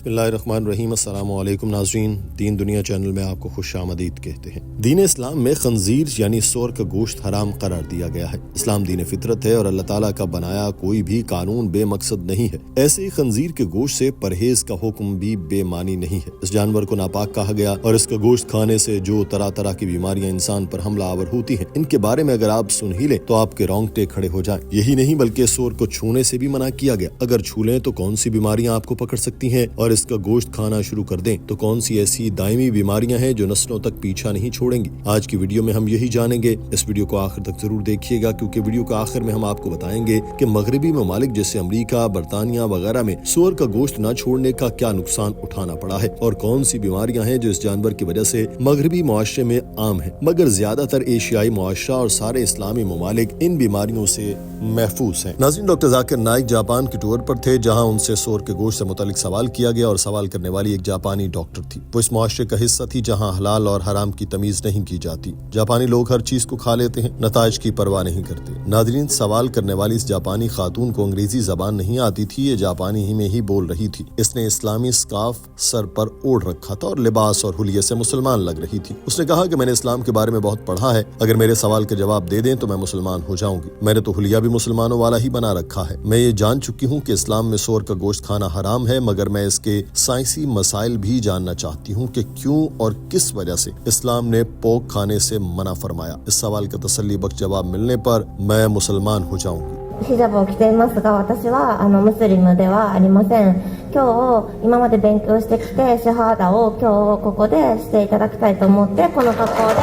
بسم اللہ الرحمن الرحیم۔ السلام علیکم ناظرین، دین دنیا چینل میں آپ کو خوش آمدید کہتے ہیں۔ دین اسلام میں خنزیر یعنی سور کا گوشت حرام قرار دیا گیا ہے۔ اسلام دین فطرت ہے اور اللہ تعالیٰ کا بنایا کوئی بھی قانون بے مقصد نہیں ہے۔ ایسے ہی خنزیر کے گوشت سے پرہیز کا حکم بھی بے معنی نہیں ہے۔ اس جانور کو ناپاک کہا گیا اور اس کا گوشت کھانے سے جو طرح طرح کی بیماریاں انسان پر حملہ آور ہوتی ہیں، ان کے بارے میں اگر آپ سن ہی لیں تو آپ کے رونگٹے کھڑے ہو جائیں۔ یہی نہیں بلکہ سور کو چھونے سے بھی منع کیا گیا۔ اگر چھو لیں تو کون سی بیماریاں آپ کو پکڑ سکتی ہیں، اور اس کا گوشت کھانا شروع کر دیں تو کون سی ایسی دائمی بیماریاں ہیں جو نسلوں تک پیچھا نہیں چھوڑیں گی۔ آج کی ویڈیو میں ہم یہی جانیں گے۔ اس ویڈیو کو آخر تک ضرور دیکھیے گا، کیونکہ ویڈیو کے آخر میں ہم آپ کو بتائیں گے کہ مغربی ممالک جیسے امریکہ، برطانیہ وغیرہ میں سور کا گوشت نہ چھوڑنے کا کیا نقصان اٹھانا پڑا ہے، اور کون سی بیماریاں ہیں جو اس جانور کی وجہ سے مغربی معاشرے میں عام ہیں، مگر زیادہ تر ایشیائی معاشرہ اور سارے اسلامی ممالک ان بیماریوں سے محفوظ ہیں۔ ناظرین، ڈاکٹر ذاکر نائک جاپان کی ٹور پر تھے، جہاں ان سے سور کے گوشت سے متعلق سوال کیا گیا، اور سوال کرنے والی ایک جاپانی ڈاکٹر تھی۔ وہ اس معاشرے کا حصہ تھی جہاں حلال اور حرام کی تمیز نہیں کی جاتی۔ جاپانی لوگ ہر چیز کو کھا لیتے ہیں، نتائج کی پرواہ نہیں کرتے۔ ناظرین، سوال کرنے والی اس جاپانی خاتون کو انگریزی زبان نہیں آتی تھی، یہ جاپانی ہی میں ہی بول رہی تھی۔ اس نے اسلامی سکارف سر پر اوڑھ رکھا تھا اور لباس اور حلیے سے مسلمان لگ رہی تھی۔ اس نے کہا کہ میں نے اسلام کے بارے میں بہت پڑھا ہے، اگر میرے سوال کا جواب دے دیں تو میں مسلمان ہو جاؤں گی۔ میں نے تو حلیہ بھی مسلمانوں والا ہی بنا رکھا ہے۔ میں یہ جان چکی ہوں کہ اسلام میں سور کا گوشت کھانا حرام ہے، مگر میں اس کے سائنسی مسائل بھی جاننا چاہتی ہوں کہ کیوں اور کس وجہ سے اسلام نے پوک کھانے سے منع فرمایا۔ اس سوال کا تسلی بخش جواب ملنے پر میں مسلمان ہو جاؤں گی۔ ヒジャブを着ていますが、私はムスリムではありません。今日今まで勉強してきてシャハーダを今日ここでしていただきたいと思ってこの格好で。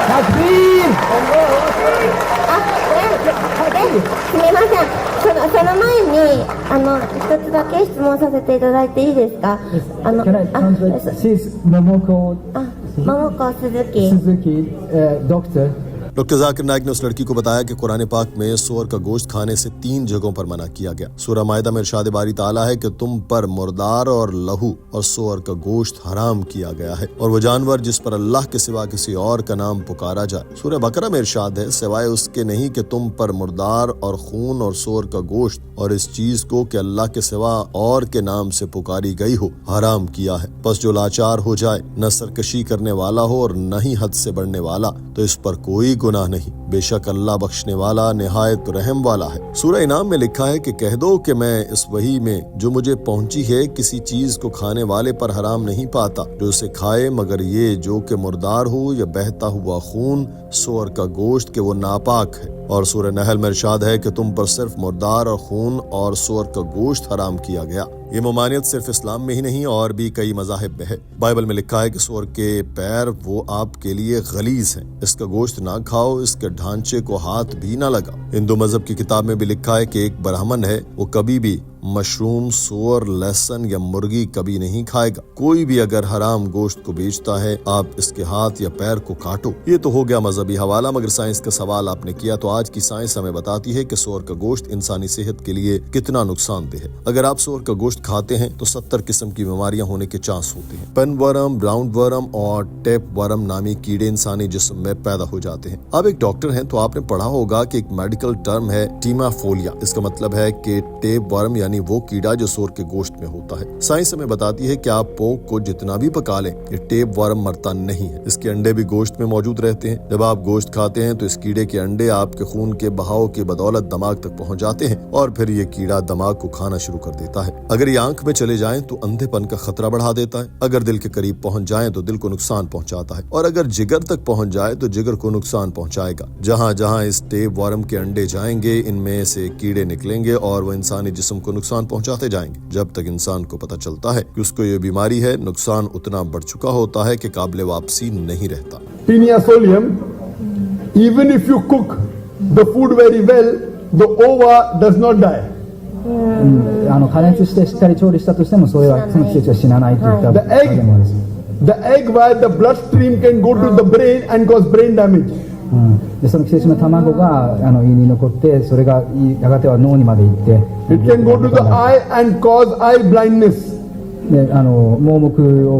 タクビール。すみません。その前に一つだけ質問させていただいていいですか。She's Momoko Momoko Suzuki. Doctor. Doctor Zakir Naik نے اس لڑکی کو بتایا کہ قرآن پاک میں سور کا گوشت کھانے سے 3 جگہوں پر منع کیا گیا۔ سورہ مائدہ میں ارشاد باری تعالیٰ ہے کہ تم پر مردار اور لہو اور سور کا گوشت حرام کیا گیا ہے، اور وہ جانور جس پر اللہ کے سوا کسی اور کا نام پکارا جائے۔ سورہ بقرہ میں ارشاد ہے، سوائے اس کے نہیں کہ تم پر مردار اور خون اور سور کا گوشت اور اس چیز کو کہ اللہ کے سوا اور کے نام سے پکاری گئی ہو حرام کیا ہے۔ پس جو لاچار ہو جائے، نہ سرکشی کرنے والا ہو اور نہ ہی حد سے بڑھنے والا، تو اس پر کوئی گناہ نہیں، بے شک اللہ بخشنے والا نہایت رحم والا ہے۔ سورہ انعام میں لکھا ہے کہ کہہ دو کہ میں اس وحی میں جو مجھے پہنچی ہے کسی چیز کو کھانے والے پر حرام نہیں پاتا جو اسے کھائے، مگر یہ جو کہ مردار ہو یا بہتا ہوا خون سور کا گوشت کہ وہ ناپاک ہے۔ اور سورہ نحل میں ارشاد ہے کہ تم پر صرف مردار اور خون اور سور کا گوشت حرام کیا گیا۔ یہ ممانعت صرف اسلام میں ہی نہیں اور بھی کئی مذاہب میں ہے۔ بائبل میں لکھا ہے کہ سور کے پیر وہ آپ کے لیے غلیظ ہیں، اس کا گوشت نہ کھاؤ، اس کے ڈھانچے کو ہاتھ بھی نہ لگا۔ ہندو مذہب کی کتاب میں بھی لکھا ہے کہ ایک برہمن ہے، وہ کبھی بھی مشروم، سور، لہسن یا مرغی کبھی نہیں کھائے گا۔ کوئی بھی اگر حرام گوشت کو بیچتا ہے، آپ اس کے ہاتھ یا پیر کو کاٹو۔ یہ تو ہو گیا مذہبی حوالہ، مگر سائنس کا سوال آپ نے کیا تو آج کی سائنس ہمیں بتاتی ہے کہ سور کا گوشت انسانی صحت کے لیے کتنا نقصان دہ ہے۔ اگر آپ سور کا گوشت کھاتے ہیں تو 70 قسم کی بیماریاں ہونے کے چانس ہوتے ہیں۔ پن ورم، راؤنڈ ورم اور ٹیپ ورم نامی کیڑے انسانی جسم میں پیدا ہو جاتے ہیں۔ آپ ایک ڈاکٹر ہیں تو آپ نے پڑھا ہوگا کہ ایک میڈیکل ٹرم ہے ٹیما فولیا۔ اس کا مطلب ہے کہ ٹیپ ورم یعنی وہ کیڑا جو سور کے گوشت میں ہوتا ہے۔ سائنس ہمیں بتاتی ہے کہ آپ پوک کو جتنا بھی پکا لیں، یہ ٹیپ ورم مرتا نہیں ہے۔ اس کے انڈے بھی گوشت میں موجود رہتے ہیں۔ جب آپ گوشت کھاتے ہیں تو اس کیڑے کے انڈے آپ کے خون کے بہاؤ کی بدولت دماغ تک پہنچ جاتے ہیں، اور پھر یہ کیڑا دماغ کو کھانا شروع کر دیتا ہے۔ اگر یہ آنکھ میں چلے جائیں تو اندھے پن کا خطرہ بڑھا دیتا ہے، اگر دل کے قریب پہنچ جائیں تو دل کو نقصان پہنچاتا ہے، اور اگر جگر تک پہنچ جائے تو جگر کو نقصان پہنچائے گا۔ جہاں جہاں اس ٹیپ ورم کے انڈے جائیں گے، ان میں سے کیڑے نکلیں گے اور وہ انسانی جسم کو نقصان پہنچاتے جائیں گے۔ جب تک انسان کو پتہ چلتا ہے کہ اس کو یہ بیماری ہے، نقصان اتنا بڑھ چکا ہوتا ہے کہ قابل واپسی نہیں رہتا۔ Pinia solium, even if you cook the food very well, the ova does not die. 加熱してしっかり調理したとしてもその季節は死なないといった影もある。 The egg via the bloodstream can go to the brain and cause brain damage. でその寄生虫の卵が胃に残ってそれがやがては脳にまで行って It can go to the eye and cause eye blindness. で盲目を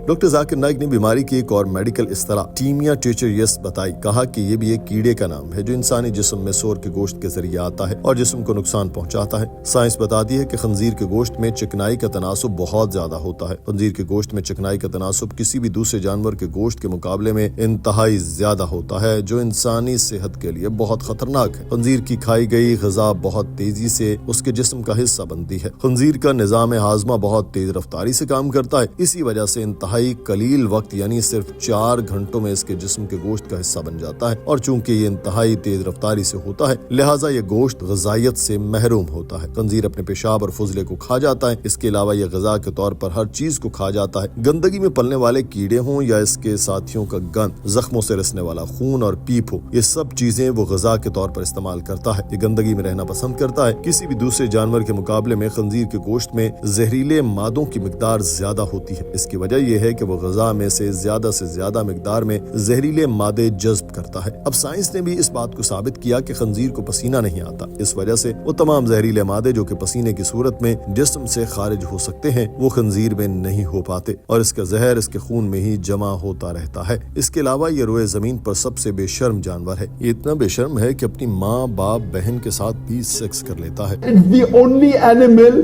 doctor Zakir Naik نے بیماری کی ایک اور medical اصطلاح ٹیمیا ٹیچریس بتائی. کہا کہ یہ بھی ایک کیڑے کا نام ہے جو انسانی جسم میں سور کے گوشت کے ذریعے آتا ہے اور جسم کو نقصان پہنچاتا ہے. سائنس بتاتی ہے کہ خنزیر کے گوشت میں چکنائی کا تناسب بہت زیادہ ہوتا ہے. خنزیر کے گوشت میں چکنائی کا تناسب کسی بھی دوسرے جانور کے گوشت کے مقابلے میں انتہائی زیادہ ہوتا ہے جو انسانی صحت کے لیے بہت خطرناک ہے. خنزیر کی کھائی گئی غذا بہت تیزی سے اس کے جسم کا حصہ بنتی ہے. خنزیر کا نظام ہاضمہ بہت تیز رفتاری سے کام کرتا ہے. اسی وجہ سے انتہائی قلیل وقت یعنی صرف 4 گھنٹوں میں اس کے جسم کے گوشت کا حصہ بن جاتا ہے. اور چونکہ یہ انتہائی تیز رفتاری سے ہوتا ہے لہٰذا یہ گوشت غذائیت سے محروم ہوتا ہے. خنزیر اپنے پیشاب اور فضلے کو کھا جاتا ہے. اس کے علاوہ یہ غذا کے طور پر ہر چیز کو کھا جاتا ہے. گندگی میں پلنے والے کیڑے ہوں یا اس کے ساتھیوں کا گند، زخموں سے رسنے والا خون اور پیپ ہو، یہ سب چیزیں وہ غذا کے طور پر استعمال کرتا ہے. یہ گندگی میں رہنا پسند کرتا ہے. کسی بھی دوسرے جانور کے مقابلے میں خنزیر کے گوشت میں زہریلے مادوں کی مقدار زیادہ ہوتی ہے. اس کی وجہ یہ ہے کہ وہ غذا میں سے زیادہ مقدار میں زہریلے مادے جذب کرتا ہے. اب سائنس نے بھی اس بات کو ثابت کیا کہ خنزیر کو پسینہ نہیں آتا. اس وجہ سے وہ تمام زہریلے مادے جو کہ پسینے کی صورت میں جسم سے خارج ہو سکتے ہیں وہ خنزیر میں نہیں ہو پاتے اور اس کا زہر اس کے خون میں ہی جمع ہوتا رہتا ہے. اس کے علاوہ یہ روئے زمین پر سب سے بے شرم جانور ہے. یہ اتنا بے شرم ہے کہ اپنی ماں، باپ، بہن کے ساتھ بھی سیکس کر لیتا ہے. It's the only animal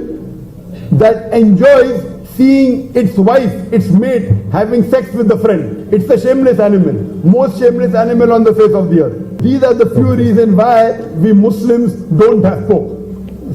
that enjoys seeing its wife, its mate, having sex with a friend. It's a shameless animal. Most shameless animal on the face of the earth. These are the few reasons why we Muslims don't have pork.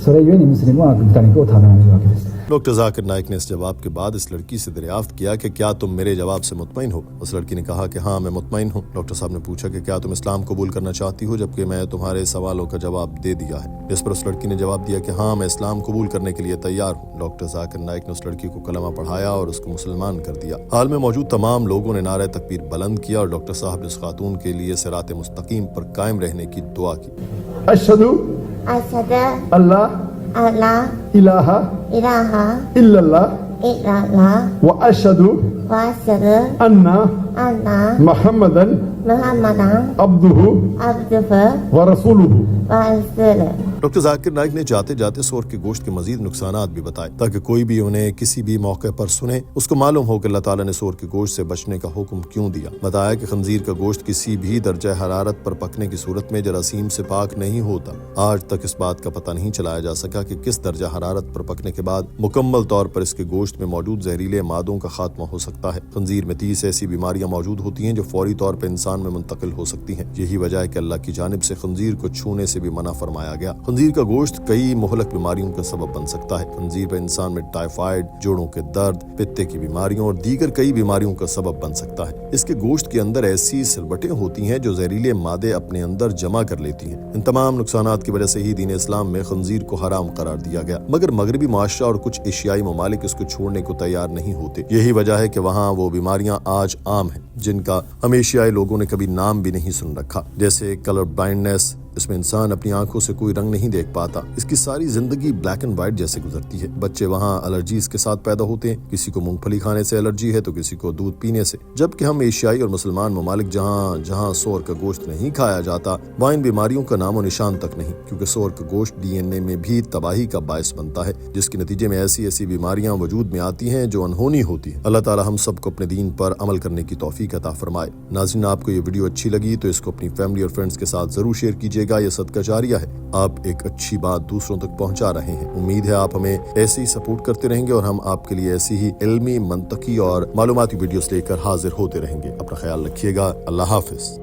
それゆえにムスリムは豚肉を食べないわけです。 doctor Zakir Naik نے اس جواب کے بعد اس لڑکی سے دریافت کیا کہ کیا تم میرے جواب سے مطمئن ہو؟ اس لڑکی نے کہا کہ ہاں میں مطمئن ہوں. ڈاکٹر صاحب نے پوچھا کہ کیا تم اسلام قبول کرنا چاہتی ہو جبکہ میں تمہارے سوالوں کا جواب دے دیا ہے؟ اس پر اس لڑکی نے جواب دیا کہ ہاں میں اسلام قبول کرنے کے لیے تیار ہوں. ڈاکٹر ذاکر نائک نے اس لڑکی کو کلمہ پڑھایا اور اس کو مسلمان کر دیا. حال میں موجود تمام لوگوں نے نعرہ تکبیر بلند کیا اور ڈاکٹر صاحب نے اس خاتون کے لیے صراط مستقیم پر قائم رہنے کی دعا کی. اشہدو اللہ الہ الا اللہ و اشہدو ان محمدن عبدہ و رسولہ. ڈاکٹر ذاکر نائک نے جاتے جاتے سور کے گوشت کے مزید نقصانات بھی بتائے تاکہ کوئی بھی انہیں کسی بھی موقع پر سنے اس کو معلوم ہو کہ اللہ تعالیٰ نے سور کے گوشت سے بچنے کا حکم کیوں دیا. بتایا کہ خنزیر کا گوشت کسی بھی درجہ حرارت پر پکنے کی صورت میں جراثیم سے پاک نہیں ہوتا. آج تک اس بات کا پتہ نہیں چلایا جا سکا کہ کس درجہ حرارت پر پکنے کے بعد مکمل طور پر اس کے گوشت میں موجود زہریلے مادوں کا خاتمہ ہو سکتا ہے. خنزیر میں 30 ایسی بیماریاں موجود ہوتی ہیں جو فوری طور پر انسان میں منتقل ہو سکتی ہیں. یہی وجہ ہے کہ اللہ کی جانب سے خنزیر کو چھونے سے بھی منع فرمایا گیا. خنزیر کا گوشت کئی مہلک بیماریوں کا سبب بن سکتا ہے. خنزیر پر انسان میں ٹائیفائڈ، جوڑوں کے درد، پتے کی بیماریوں اور دیگر کئی بیماریوں کا سبب بن سکتا ہے. اس کے گوشت کے اندر ایسی سلبٹیں ہوتی ہیں جو زہریلے مادے اپنے اندر جمع کر لیتی ہیں. ان تمام نقصانات کی وجہ سے ہی دین اسلام میں خنزیر کو حرام قرار دیا گیا. مگر مغربی معاشرہ اور کچھ ایشیائی ممالک اس کو چھوڑنے کو تیار نہیں ہوتے. یہی وجہ ہے کہ وہاں وہ بیماریاں آج عام ہیں جن کا ہم ایشیائی لوگوں نے کبھی نام بھی نہیں سن رکھا، جیسے کلر بلائنڈنس. اس میں انسان اپنی آنکھوں سے کوئی رنگ نہیں دیکھ پاتا. اس کی ساری زندگی بلیک اینڈ وائٹ جیسے گزرتی ہے. بچے وہاں الرجیز کے ساتھ پیدا ہوتے ہیں. کسی کو مونگ پھلی کھانے سے الرجی ہے تو کسی کو دودھ پینے سے. جبکہ ہم ایشیائی اور مسلمان ممالک جہاں سور کا گوشت نہیں کھایا جاتا وہاں ان بیماریوں کا نام و نشان تک نہیں، کیونکہ سور کا گوشت DNA میں بھی تباہی کا باعث بنتا ہے جس کے نتیجے میں ایسی بیماریاں وجود میں آتی ہیں جو انہونی ہوتی ہیں. اللہ تعالی ہم سب کو اپنے دین پر عمل کرنے کی توفیق عطا فرمائے. ناظرین، آپ کو یہ ویڈیو اچھی لگی تو اس کو اپنی فیملی اور فرینڈز کے ساتھ ضرور شیئر کیجیے گا. یہ صدقہ جاریہ ہے. آپ ایک اچھی بات دوسروں تک پہنچا رہے ہیں. امید ہے آپ ہمیں ایسے ہی سپورٹ کرتے رہیں گے اور ہم آپ کے لیے ایسی ہی علمی، منطقی اور معلوماتی ویڈیوز لے کر حاضر ہوتے رہیں گے. اپنا خیال رکھیے گا. اللہ حافظ.